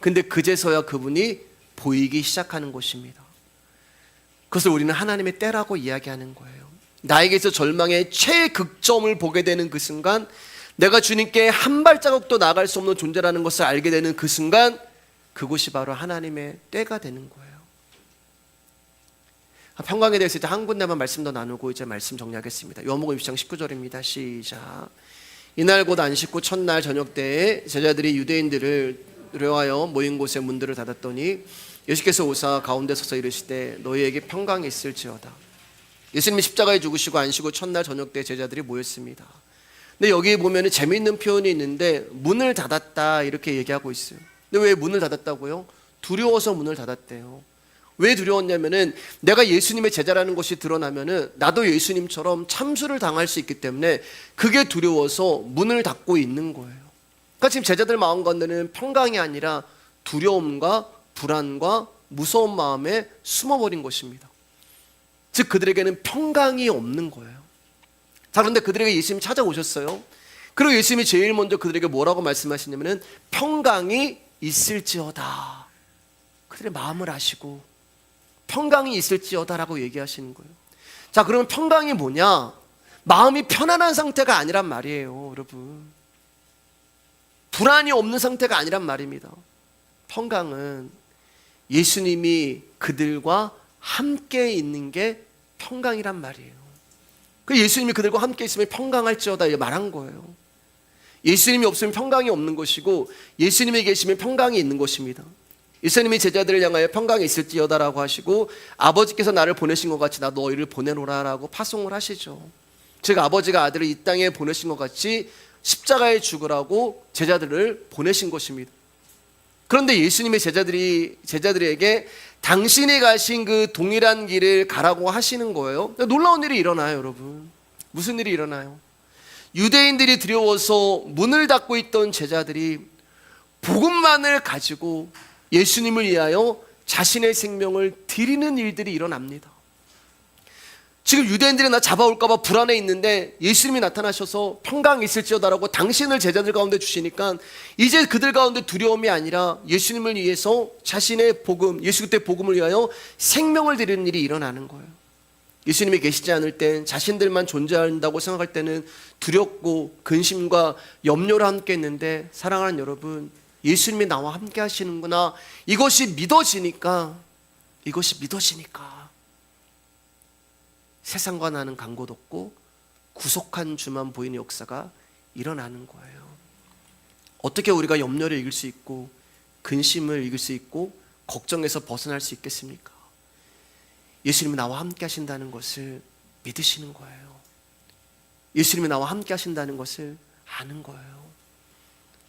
근데 그제서야 그분이 보이기 시작하는 것입니다. 그것을 우리는 하나님의 때라고 이야기하는 거예요. 나에게서 절망의 최극점을 보게 되는 그 순간, 내가 주님께 한 발자국도 나아갈 수 없는 존재라는 것을 알게 되는 그 순간, 그곳이 바로 하나님의 때가 되는 거예요. 평강에 대해서 이제 한 군데만 말씀 더 나누고 이제 말씀 정리하겠습니다. 요한복음 20장 19절입니다. 시작. 이날 곧 안식 후 첫날 저녁 때에 제자들이 유대인들을 두려워하여 모인 곳에 문들을 닫았더니 예수께서 오사 가운데 서서 이르시되 너희에게 평강이 있을지어다. 예수님이 십자가에 죽으시고 안식 후 첫날 저녁 때 제자들이 모였습니다. 근데 여기 보면 재미있는 표현이 있는데 문을 닫았다 이렇게 얘기하고 있어요. 근데 왜 문을 닫았다고요? 두려워서 문을 닫았대요. 왜 두려웠냐면은 내가 예수님의 제자라는 것이 드러나면은 나도 예수님처럼 참수를 당할 수 있기 때문에 그게 두려워서 문을 닫고 있는 거예요. 그러니까 지금 제자들 마음 가운데는 평강이 아니라 두려움과 불안과 무서운 마음에 숨어버린 것입니다. 즉 그들에게는 평강이 없는 거예요. 자, 그런데 그들에게 예수님이 찾아오셨어요. 그리고 예수님이 제일 먼저 그들에게 뭐라고 말씀하시냐면은 평강이 있을지어다. 그들의 마음을 아시고 평강이 있을지어다라고 얘기하시는 거예요. 자, 그러면 평강이 뭐냐? 마음이 편안한 상태가 아니란 말이에요, 여러분. 불안이 없는 상태가 아니란 말입니다. 평강은 예수님이 그들과 함께 있는 게 평강이란 말이에요. 그 예수님이 그들과 함께 있으면 평강할지어다 말한 거예요. 예수님이 없으면 평강이 없는 것이고 예수님이 계시면 평강이 있는 것입니다. 예수님이 제자들을 향하여 평강이 있을지어다라고 하시고 아버지께서 나를 보내신 것 같이 나도 너희를 보내노라라고 파송을 하시죠. 즉 아버지가 아들을 이 땅에 보내신 것 같이 십자가에 죽으라고 제자들을 보내신 것입니다. 그런데 예수님의 제자들에게 당신이 가신 그 동일한 길을 가라고 하시는 거예요. 놀라운 일이 일어나요, 여러분. 무슨 일이 일어나요? 유대인들이 두려워서 문을 닫고 있던 제자들이 복음만을 가지고 예수님을 위하여 자신의 생명을 드리는 일들이 일어납니다. 지금 유대인들이 나 잡아올까 봐 불안해 있는데 예수님이 나타나셔서 평강이 있을지어다라고 당신을 제자들 가운데 주시니까 이제 그들 가운데 두려움이 아니라 예수님을 위해서 자신의 복음, 예수 그리스도의 복음을 위하여 생명을 드리는 일이 일어나는 거예요. 예수님이 계시지 않을 땐 자신들만 존재한다고 생각할 때는 두렵고 근심과 염려를 함께 했는데 사랑하는 여러분, 예수님이 나와 함께 하시는구나, 이것이 믿어지니까 세상과 나는 간 곳 없고 구속한 주만 보이는 역사가 일어나는 거예요. 어떻게 우리가 염려를 이길 수 있고 근심을 이길 수 있고 걱정에서 벗어날 수 있겠습니까? 예수님이 나와 함께 하신다는 것을 믿으시는 거예요. 예수님이 나와 함께 하신다는 것을 아는 거예요.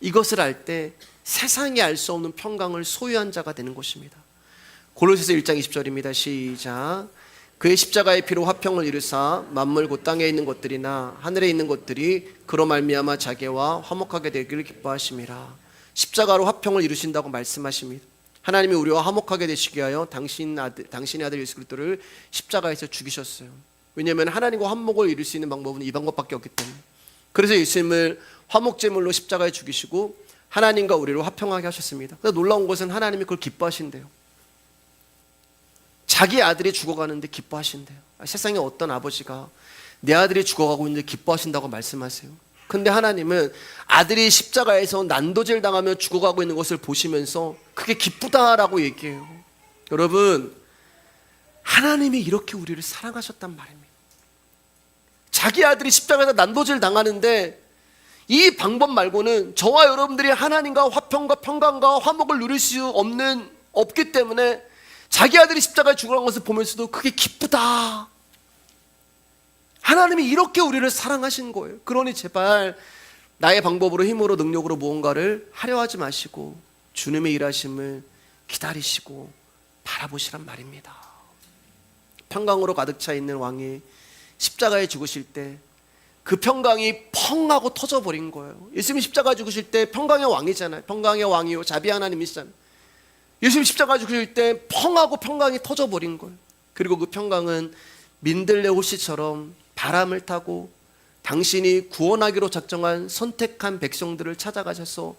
이것을 알 때 세상이 알 수 없는 평강을 소유한 자가 되는 것입니다. 골로새서 1장 20절입니다. 시작. 그의 십자가의 피로 화평을 이루사 만물 곧 땅에 있는 것들이나 하늘에 있는 것들이 그로 말미암아 자기와 화목하게 되기를 기뻐하심이라. 십자가로 화평을 이루신다고 말씀하십니다. 하나님이 우리와 화목하게 되시기 위하여 당신의 아들 예수 그리스도를 십자가에서 죽이셨어요. 왜냐하면 하나님과 화목을 이룰 수 있는 방법은 이 방법밖에 없기 때문에. 그래서 예수님을 화목제물로 십자가에 죽이시고 하나님과 우리를 화평하게 하셨습니다. 놀라운 것은 하나님이 그걸 기뻐하신대요. 자기 아들이 죽어가는데 기뻐하신대요. 세상에 어떤 아버지가 내 아들이 죽어가고 있는데 기뻐하신다고 말씀하세요? 근데 하나님은 아들이 십자가에서 난도질 당하며 죽어가고 있는 것을 보시면서 그게 기쁘다라고 얘기해요. 여러분, 하나님이 이렇게 우리를 사랑하셨단 말입니다. 자기 아들이 십자가에서 난도질 당하는데 이 방법 말고는 저와 여러분들이 하나님과 화평과 평강과 화목을 누릴 수 없기 때문에 자기 아들이 십자가에 죽어간 것을 보면서도 그게 기쁘다. 하나님이 이렇게 우리를 사랑하신 거예요. 그러니 제발 나의 방법으로 힘으로 능력으로 무언가를 하려 하지 마시고 주님의 일하심을 기다리시고 바라보시란 말입니다. 평강으로 가득 차 있는 왕이 십자가에 죽으실 때 그 평강이 펑 하고 터져버린 거예요. 예수님이 십자가에 죽으실 때 평강의 왕이잖아요. 평강의 왕이요 자비 하나님이시잖아요. 예수님 십자가에 죽으실 때 펑 하고 평강이 터져버린 거예요. 그리고 그 평강은 민들레 호시처럼 바람을 타고 당신이 구원하기로 작정한 선택한 백성들을 찾아가셔서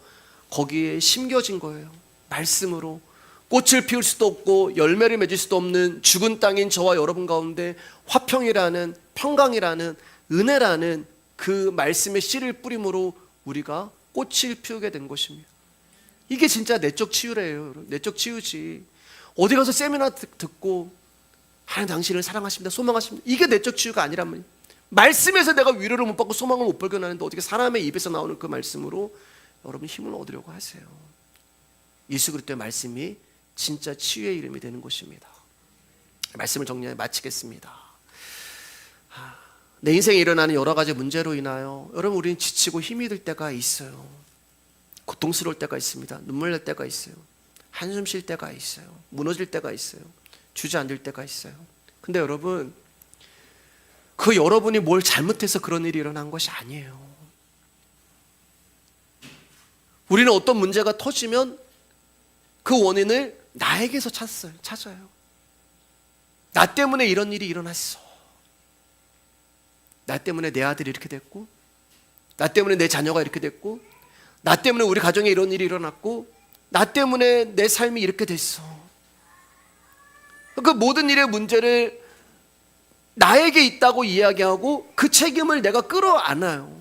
거기에 심겨진 거예요. 말씀으로 꽃을 피울 수도 없고 열매를 맺을 수도 없는 죽은 땅인 저와 여러분 가운데 화평이라는, 평강이라는, 은혜라는 그 말씀의 씨를 뿌림으로 우리가 꽃을 피우게 된 것입니다. 이게 진짜 내적 치유래요. 내적 치유지. 어디 가서 세미나 듣고 하나님 당신을 사랑하십니다, 소망하십니다, 이게 내적 치유가 아니란 말이에요. 말씀에서 내가 위로를 못 받고 소망을 못 발견하는데 어떻게 사람의 입에서 나오는 그 말씀으로 여러분 힘을 얻으려고 하세요. 예수 그리스도의 말씀이 진짜 치유의 이름이 되는 것입니다. 말씀을 정리해 마치겠습니다. 내 인생에 일어나는 여러 가지 문제로 인하여 여러분 우리는 지치고 힘이 들 때가 있어요. 고통스러울 때가 있습니다. 눈물 날 때가 있어요. 한숨 쉴 때가 있어요. 무너질 때가 있어요. 주저앉을 때가 있어요. 근데 여러분, 그 여러분이 뭘 잘못해서 그런 일이 일어난 것이 아니에요. 우리는 어떤 문제가 터지면 그 원인을 나에게서 찾아요. 나 때문에 이런 일이 일어났어. 나 때문에 내 아들이 이렇게 됐고, 나 때문에 내 자녀가 이렇게 됐고, 나 때문에 우리 가정에 이런 일이 일어났고, 나 때문에 내 삶이 이렇게 됐어. 그 모든 일의 문제를 나에게 있다고 이야기하고 그 책임을 내가 끌어안아요.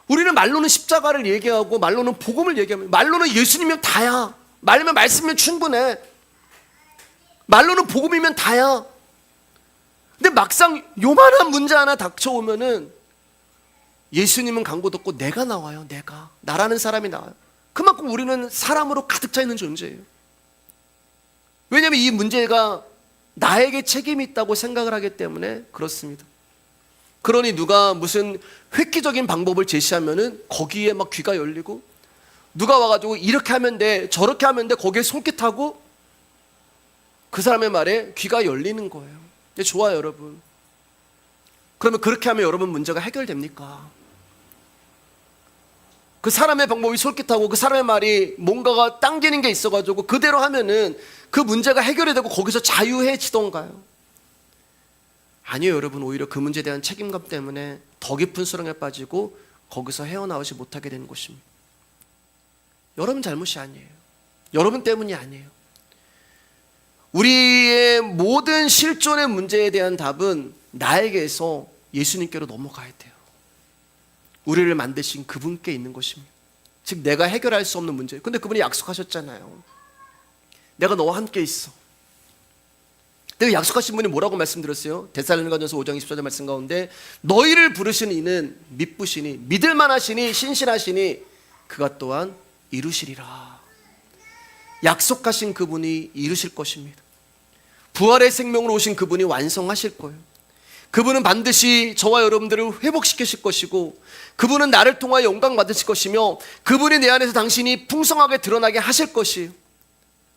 우리는 말로는 십자가를 얘기하고 말로는 복음을 얘기하면, 말로는 예수님이면 다야, 말로는 말씀이면 충분해, 말로는 복음이면 다야. 근데 막상 요만한 문제 하나 닥쳐오면은 예수님은 강구 덮고 내가 나와요. 나라는 사람이 나와요. 그만큼 우리는 사람으로 가득 차 있는 존재예요. 왜냐하면 이 문제가 나에게 책임이 있다고 생각을 하기 때문에 그렇습니다. 그러니 누가 무슨 획기적인 방법을 제시하면은 거기에 막 귀가 열리고, 누가 와가지고 이렇게 하면 돼, 저렇게 하면 돼, 거기에 손짓하고 그 사람의 말에 귀가 열리는 거예요. 좋아요, 여러분. 그러면 그렇게 하면 여러분 문제가 해결됩니까? 그 사람의 방법이 솔깃하고 그 사람의 말이 뭔가가 당기는 게 있어가지고 그대로 하면은 그 문제가 해결이 되고 거기서 자유해지던가요? 아니요, 여러분. 오히려 그 문제에 대한 책임감 때문에 더 깊은 수렁에 빠지고 거기서 헤어나오지 못하게 되는 것입니다. 여러분 잘못이 아니에요. 여러분 때문이 아니에요. 우리의 모든 실존의 문제에 대한 답은 나에게서 예수님께로 넘어가야 돼요. 우리를 만드신 그분께 있는 것입니다. 즉 내가 해결할 수 없는 문제. 근데 그분이 약속하셨잖아요. 내가 너와 함께 있어. 근데 약속하신 분이 뭐라고 말씀드렸어요? 데살로니가전서 5장 24절 말씀 가운데 너희를 부르신 이는 믿부시니, 믿을만하시니, 신실하시니 그가 또한 이루시리라. 약속하신 그분이 이루실 것입니다. 부활의 생명으로 오신 그분이 완성하실 거예요. 그분은 반드시 저와 여러분들을 회복시키실 것이고, 그분은 나를 통하여 영광 받으실 것이며, 그분이 내 안에서 당신이 풍성하게 드러나게 하실 것이에요.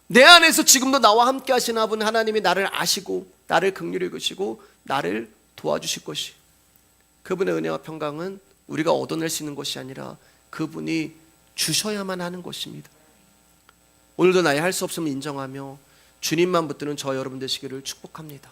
내 안에서 지금도 나와 함께 하시는 아버지 하나님이 나를 아시고 나를 긍휼히 여기시고 나를 도와주실 것이에요. 그분의 은혜와 평강은 우리가 얻어낼 수 있는 것이 아니라 그분이 주셔야만 하는 것입니다. 오늘도 나의 할 수 없음을 인정하며 주님만 붙드는 저 여러분 되시기를 축복합니다.